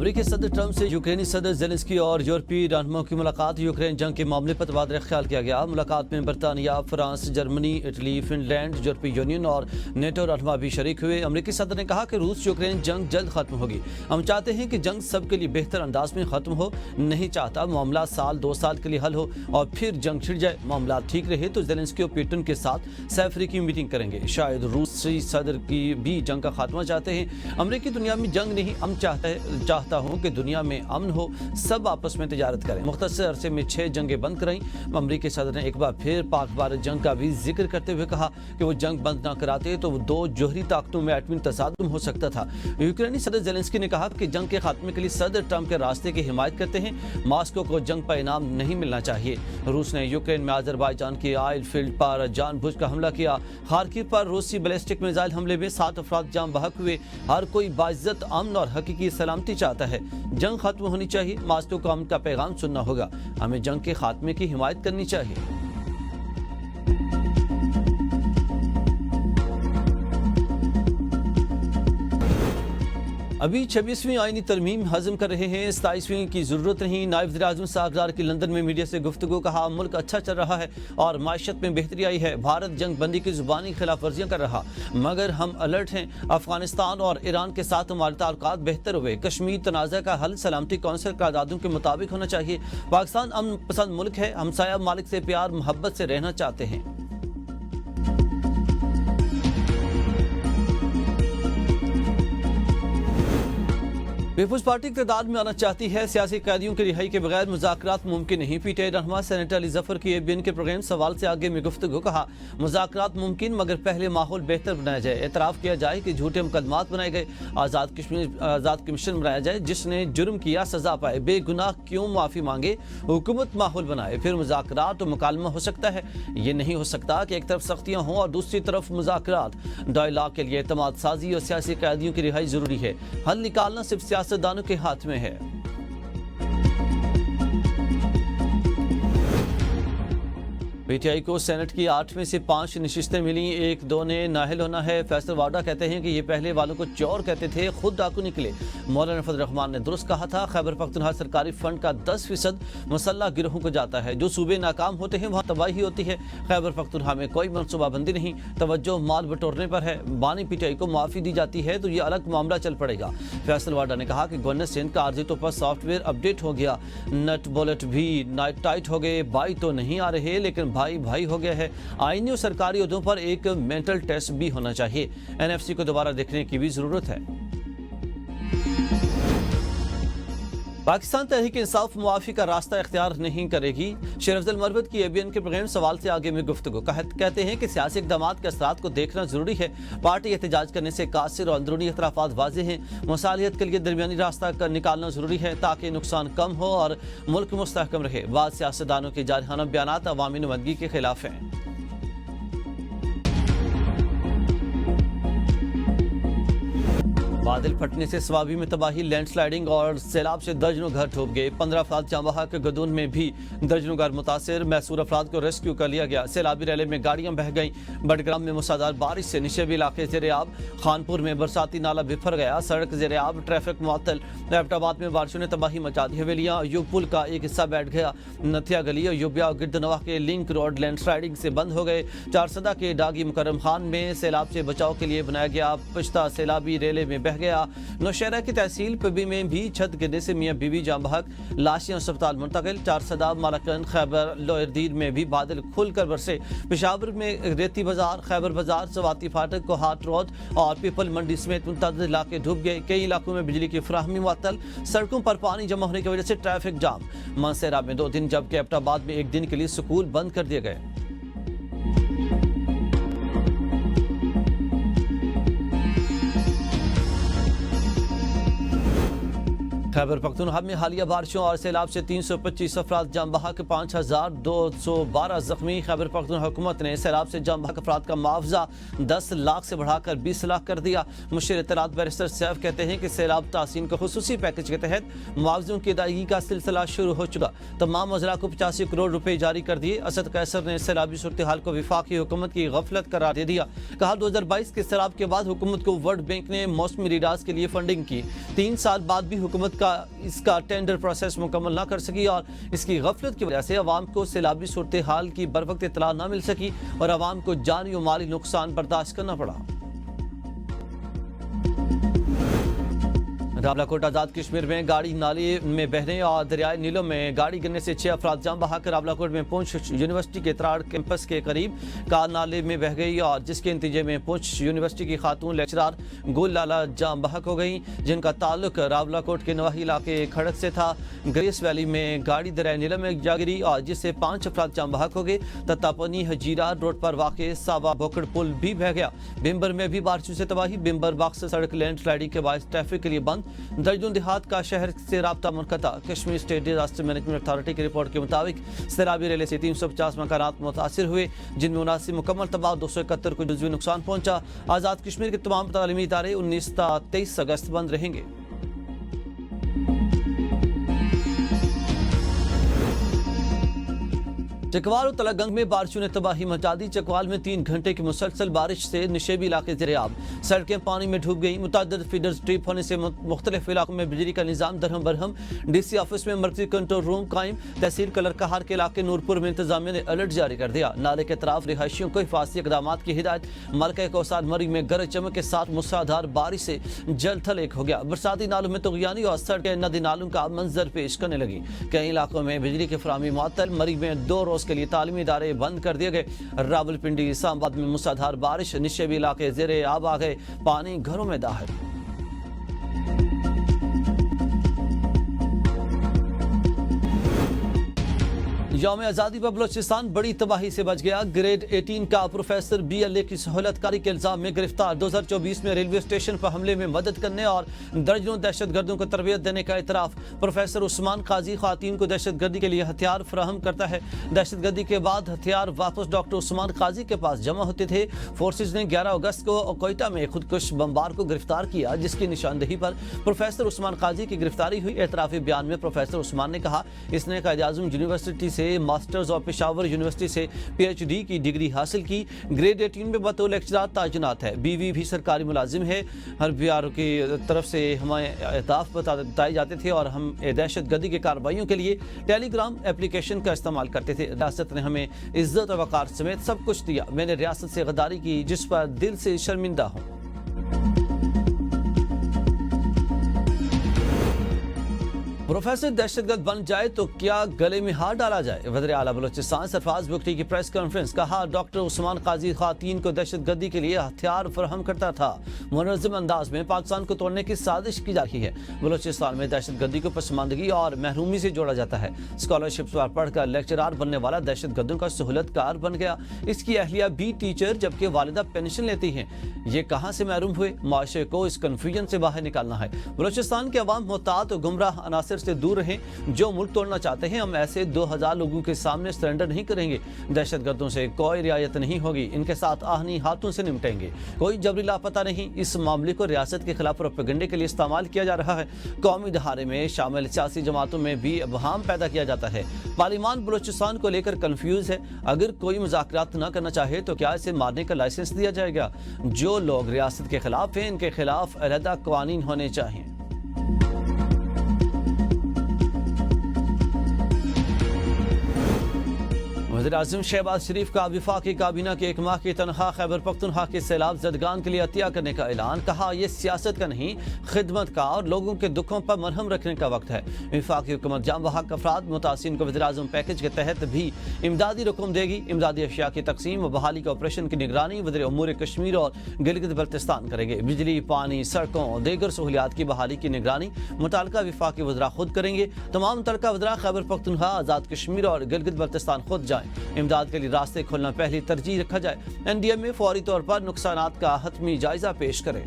अमरीकी सदर ट्रंप से यूक्रेनी सदर ज़ेलेंस्की और यूरोपीय रहनुमाओं की मुलाकात। यूक्रेन जंग के मामले पर तबादला ख्याल किया गया। मुलाकात में बरतानिया, फ्रांस, जर्मनी, इटली, फिनलैंड, यूरोपीय यूनियन और नेटो रहनुमा भी शरीक हुए। अमरीकी सदर ने कहा कि रूस यूक्रेन जंग जल्द खत्म होगी। हम चाहते हैं कि जंग सबके लिए बेहतर अंदाज में खत्म हो, नहीं चाहता मामला साल 2 साल के लिए हल हो और फिर जंग छिड़ जाए। मामला ठीक रहे तो ज़ेलेंस्की और पुतिन के साथ सैफरी की मीटिंग करेंगे। शायद रूसी सदर की भी जंग का खात्मा चाहते हैं। अमरीकी दुनिया में जंग नहीं, हम चाहता हूं कि दुनिया में अमन हो, सब आपस में तिजारत करें। मुख्तसर अरसे में 6 जंगें बंद कराईं। अमरीकी सदर ने एक बार फिर पाक भारत जंग का भी जिक्र करते हुए कहा कि वो जंग बंद न कराते तो 2 जोहरी ताकतों में एटमी तसादुम हो सकता था। यूक्रेनी सदर ज़ेलेंस्की ने कहा कि जंग के खात्मे के लिए सदर ट्रंप के रास्ते की हिमायत करते हैं। मॉस्को को जंग पर इनाम नहीं मिलना चाहिए। रूस ने यूक्रेन में अजरबैजान के ऑयल फील्ड पर जानबूझ कर हमला किया। खार्किव पर रूसी बैलिस्टिक मिसाइल हमले में 7 अफराद जान बहक हुए। हर कोई बाइज्जत अमन और हकीकी सलामती चाहता है। जंग खत्म होनी चाहिए। मॉस्को को अमन का पैगाम सुनना होगा। हमें जंग के खात्मे की हिमायत करनी चाहिए। अभी 26वीं आईनी तरमीम हजम कर रहे हैं, 27वीं की जरूरत नहीं। नायब वज़ीर-ए-आज़म सागरार की लंदन में मीडिया से गुफ्तगू। कहा मुल्क अच्छा चल रहा है और माशत में बेहतरी आई है। भारत जंग बंदी की जुबानी खिलाफ वर्जियां कर रहा, मगर हम अलर्ट हैं। अफगानिस्तान और ईरान के साथ हमारे ताल्लुकात बेहतर हुए। कश्मीर तनाज़ा का हल सलामती कौंसिल का दादों के मुताबिक होना चाहिए। पाकिस्तान अमन पसंद मुल्क है। हमसाया मालिक से प्यार मोहब्बत से रहना चाहते हैं। पीपुल्स पार्टी इक़्तिदार में आना चाहती है। सियासी कैदियों की रिहाई के बगैर मुज़ाकरात मुमकिन नहीं। पीटीआई रहनुमा सेनेटर अली ज़फ़र की एबीएन के प्रोग्राम सवाल से आगे में गुफ्तगू। कहा मुज़ाकरात मुमकिन, मगर पहले माहौल बेहतर बनाया जाए। एतराफ़ किया जाए कि झूठे मुकदमात बनाए गए। आज़ाद कमीशन बनाया जाए, जिसने जुर्म किया सज़ा पाए। बेगुनाह क्यों माफ़ी मांगे। हुकूमत माहौल बनाए, फिर मुज़ाकरात और मुकालमा हो सकता है। ये नहीं हो सकता कि एक तरफ सख्तियाँ हों और दूसरी तरफ मुज़ाकरात। डायलॉग के लिए एतमाद साजी और सियासी कैदियों की रिहाई ज़रूरी है। हल निकालना सिर्फ सियासतदानों के हाथ में है। पीटीआई को सेनेट की 8 में से 5 नशिस्तें मिली। 1-2 ने नाहिल होना है। फैसल वाडा कहते हैं कि ये पहले वालों को चोर कहते थे, खुद डाकू निकले। मौलाना फजल रहमान ने दुरुस्त कहा था। खैबर पख्तूनख्वा सरकारी फंड का 10% मुसल्लह गिरोहों को जाता है। जो सूबे नाकाम होते हैं वहाँ तबाही होती है। खैबर पख्तूनख्वा में कोई मनसूबाबंदी नहीं, तवज्जो माल बटोरने पर है। बानी पीटीआई को माफ़ी दी जाती है तो ये अलग मामला चल पड़ेगा। फैसल वाडा ने कहा कि गवर्नर सिंध का आर्जी तौर पर सॉफ्टवेयर अपडेट हो गया। नट बोल्ट भी टाइट हो गए। भाई तो नहीं आ रहे, लेकिन भाई भाई हो गया है। आईनी और सरकारी ओहदों पर एक मेंटल टेस्ट भी होना चाहिए। एनएफसी को दोबारा देखने की भी जरूरत है। पाकिस्तान तहरीक इंसाफ मुआफ़ी का रास्ता इख्तियार नहीं करेगी। शेर अफजल मरवत की एबीएन के प्रोग्राम सवाल से आगे में गुफ्तगू। कहते हैं कि सियासी इक़दामात के असरात को देखना जरूरी है। पार्टी एहतजाज करने से कासिर और अंदरूनी इख्तलाफात वाज़ेह हैं। मुसालियत के लिए दरमियानी रास्ता निकालना जरूरी है ताकि नुकसान कम हो और मुल्क मुस्तहकम रहे। बाद सियासतदानों के जारहाना बयानात अवामी नुमाइंदगी के खिलाफ हैं। बादल फटने से स्वाबी में तबाही, लैंडस्लाइडिंग और सैलाब से दर्जनों घर डूब गए। 15 अफराद जाँ बहक। गदून में भी दर्जनों घर मुतासिर। मैसूर अफराद को रेस्क्यू कर लिया गया। सैलाबी रैली में गाड़ियां बह गईं। बडग्राम में मूसलाधार बारिश से निशेबी इलाके ज़ेर-ए-आब। खानपुर में बरसाती नाला बिफर गया। सड़क ज़ेर-ए-आब, ट्रैफिक मुअत्तल। एबटाबाद में बारिशों ने तबाही मचा दी। हवेलियाँ अयूब पुल का एक हिस्सा बैठ गया। नथिया गली अयूबिया और गिरदनवा के लिंक रोड लैंडस्लाइडिंग से बंद हो गए। चारसदा के डागी मुकर्रम खान में सैलाब से बचाव के लिए बनाया गया पुश्ता सैलाबी रेले में बह गया। नौशहरा की तहसील पबी में भी छत गिरने से मियाँ बीवी जाँ बहक, लाशें अस्पताल मुंतकिल। चारसदा, मालाकंद, खैबर लोअरदीर में भी बादल खुलकर बरसे। पेशावर में रेती बाजार, खैबर बाजार, सवाती फाटक, कोहाट रोड और पीपल मंडी समेत मुतअद्दिद इलाके डूब गए। कई इलाकों में बिजली की फराहमी मुअत्तल। सड़कों पर पानी जमा होने की वजह से ट्रैफिक जाम। मानसेरा में 2 दिन जबकि एबटाबाद में 1 दिन के लिए स्कूल बंद कर दिए गए। खैबर पख्तूनख्वा में हालिया बारिशों और सैलाब से 325 अफराद जाँ बहक, 5212 जख्मी। खैबर पख्तूनख्वा हुकूमत ने सैलाब से जाँ बहक अफराद का मुआवजा 10 लाख से बढ़ाकर 20 लाख कर दिया। मुशीर इत्तलात बैरिस्टर सैफ कहते हैं कि सैलाब तहसीन के खुसूसी पैकेज के तहत मुआवजों की अदायगी का सिलसिला शुरू हो चुका। तमाम अजला को 85 करोड़ रुपए जारी कर दिए। असद कैसर ने सैलाबी सूरत हाल को विफाकी हुकूमत की गफलत करार दे दिया। कहा 2022 के सैलाब के बाद हुकूमत को वर्ल्ड बैंक ने मौसमी रीडार्स के लिए फंडिंग की। 3 साल बाद भी हुकूमत اس کا ٹینڈر پروسیس مکمل نہ کر سکی اور اس کی غفلت کی وجہ سے عوام کو سیلابی صورتحال کی بروقت اطلاع نہ مل سکی اور عوام کو جانی و مالی نقصان برداشت کرنا پڑا۔ راولاکوٹ آزاد کشمیر میں گاڑی نالی میں بہنے اور دریائے نیلم میں گاڑی گرنے سے 6 افراد جان بحق کر راولاکوٹ میں پونچھ یونیورسٹی کے تراڑ کیمپس کے قریب کار نالے میں بہہ گئی اور جس کے نتیجے میں پونچھ یونیورسٹی کی خاتون لیکچرار گل لالا جان بحق ہو گئی، جن کا تعلق راولاکوٹ کے نواحی علاقے کھڑک سے تھا۔ گریس ویلی میں گاڑی دریائے نیلم میں جا گری اور جس سے 5 افراد جان بحق ہو گئے۔ تتاپنی حجیرہ روڈ پر واقع ساوا بوکڑ پل بھی بہہ گیا۔ بمبر میں بھی بارشوں سے تباہی، بمبر باغ سے سڑک لینڈ سلائڈنگ کے باعث ٹریفک کے لیے بند، درجن دیہات کا شہر سے رابطہ منقطع۔ Kashmir state disaster management authority کی رپورٹ کے مطابق سیلابی ریلے سے 350 مکانات متاثر ہوئے، جن میں 79 مکمل تباہ، 271 کو جزوی نقصان پہنچا۔ آزاد کشمیر کے تمام تعلیمی ادارے 19 تا 23 اگست بند رہیں گے۔ چکوال اور تلگنگ میں بارشوں نے تباہی مچا دی۔ چکوال میں 3 گھنٹے کی مسلسل بارش سے نشیبی علاقے زیر آب، سڑکیں پانی میں ڈوب گئیں۔ متعدد فیڈرز ٹرپ ہونے سے مختلف علاقوں میں بجلی کا نظام درہم برہم۔ ڈی سی آفس میں مرکزی کنٹرول روم قائم۔ تحصیل کلر کہار کے علاقے نورپور میں انتظامیہ نے الرٹ جاری کر دیا۔ نالے کے اطراف رہائشیوں کو حفاظتی اقدامات کی ہدایت۔ ملکہ کوسار مرگ میں گرج چمک کے ساتھ موسلادھار بارش سے جل تھل ایک ہو گیا۔ برساتی نالوں میں طغیانی اور سڑکیں ندی نالوں کا منظر پیش کرنے لگی۔ کئی علاقوں میں بجلی کی فراہمی معطل، مرگ میں 2 روز کے لیے تعلیمی ادارے بند کر دیے گئے۔ راولپنڈی اسلام آباد میں موسلادھار بارش، نشیبی علاقے زیر آب آ گئے، پانی گھروں میں داخل۔ یوم آزادی پر بلوچستان بڑی تباہی سے بچ گیا۔ گریڈ 18 کا پروفیسر BLA کی سہولت کاری کے الزام میں گرفتار۔ 2024 میں ریلوے اسٹیشن پر حملے میں مدد کرنے اور درجنوں دہشت گردوں کو تربیت دینے کا اعتراف۔ پروفیسر عثمان قاضی خواتین کو دہشت گردی کے لیے ہتھیار فراہم کرتا ہے۔ دہشت گردی کے بعد ہتھیار واپس ڈاکٹر عثمان قاضی کے پاس جمع ہوتے تھے۔ فورسز نے 11 اگست کو کوئٹہ میں خودکش بمبار کو گرفتار کیا، جس کی نشاندہی پر پروفیسر عثمان قاضی کی گرفتاری ہوئی۔ اعترافی بیان میں پروفیسر عثمان نے کہا اس نے قائد اعظم یونیورسٹی سے ماسٹرز اور پشاور یونیورسٹی سے PhD کی ڈگری حاصل کی۔ گریڈ 18 میں بطور لیکچرار تعینات ہے۔ بیوی بھی سرکاری ملازم ہے۔ ہر BRO کی طرف سے ہمیں اہداف بتائے جاتے تھے اور ہم دہشت گردی کی کارروائیوں کے لیے ٹیلی گرام اپلیکیشن کا استعمال کرتے تھے۔ ریاست نے ہمیں عزت و وقار سمیت سب کچھ دیا۔ میں نے ریاست سے غداری کی جس پر دل سے شرمندہ ہوں۔ پروفیسر دہشت گرد بن جائے تو کیا گلے میں ہاتھ ڈالا جائے؟ وزیر اعلیٰ بلوچستان سرفراز بگٹی کی پریس کانفرنس، کہا ڈاکٹر عثمان قاضی خواتین کو دہشت گردی کے لیے ہتھیار فراہم کرتا تھا۔ منظم انداز میں پاکستان کو توڑنے کی سازش کی جا رہی ہے۔ بلوچستان میں دہشت گردی کو پسماندگی اور محرومی سے جوڑا جاتا ہے۔ اسکالرشپس پر پڑھ کر لیکچرار بننے والا دہشت گردوں کا سہولت کار بن گیا۔ اس کی اہلیہ بھی ٹیچر جبکہ والدہ پینشن لیتی ہیں۔ یہ کہاں سے محروم ہوئے؟ معاشرے کو اس کنفیوژن سے باہر نکالنا ہے۔ بلوچستان کے عوام محتاط و گمراہ عناصر سے دور رہیں جو ملک توڑنا چاہتے ہیں۔ ہم ایسے 2000 لوگوں کے سامنے سرنڈر نہیں کریں گے۔ دہشت گردوں سے کوئی رعایت نہیں ہوگی، ان کے ساتھ آہنی ہاتھوں سے نمٹیں گے۔ کوئی جبری لاپتہ نہیں۔ اس معاملے کو ریاست کے خلاف پروپیگنڈے کے لیے استعمال کیا جا رہا ہے۔ قومی دھارے میں شامل سیاسی جماعتوں میں بھی ابہام پیدا کیا جاتا ہے۔ پارلیمان بلوچستان کو لے کر کنفیوز ہے۔ اگر کوئی مذاکرات نہ کرنا چاہے تو کیا اسے مارنے کا لائسنس دیا جائے گا؟ جو لوگ ریاست کے خلاف ہیں ان کے خلاف علیحدہ قوانین ہونے چاہئیں۔ وزیر اعظم شہباز شریف کا وفاقی کابینہ کی 1 ماہ کی تنخواہ خیبر پختونخوا کے سیلاب زدگان کے لیے عطیہ کرنے کا اعلان، کہا یہ سیاست کا نہیں خدمت کا اور لوگوں کے دکھوں پر مرہم رکھنے کا وقت ہے۔ وفاقی حکومت جام بحق افراد متاثرین کو وزیر اعظم پیکج کے تحت بھی امدادی رقم دے گی۔ امدادی اشیاء کی تقسیم و بحالی کے آپریشن کی نگرانی وزیر امور کشمیر اور گلگت بلتستان کریں گے۔ بجلی، پانی، سڑکوں اور دیگر سہولیات کی بحالی کی نگرانی متعلقہ وفاقی وزراء خود کریں گے۔ تمام متعلقہ وزراء خیبر پختونخوا، آزاد کشمیر اور گلگت بلتستان خود جائیں۔ امداد کے لیے راستے کھولنا پہلی ترجیح رکھا جائے۔ NDM میں فوری طور پر نقصانات کا حتمی جائزہ پیش کریں۔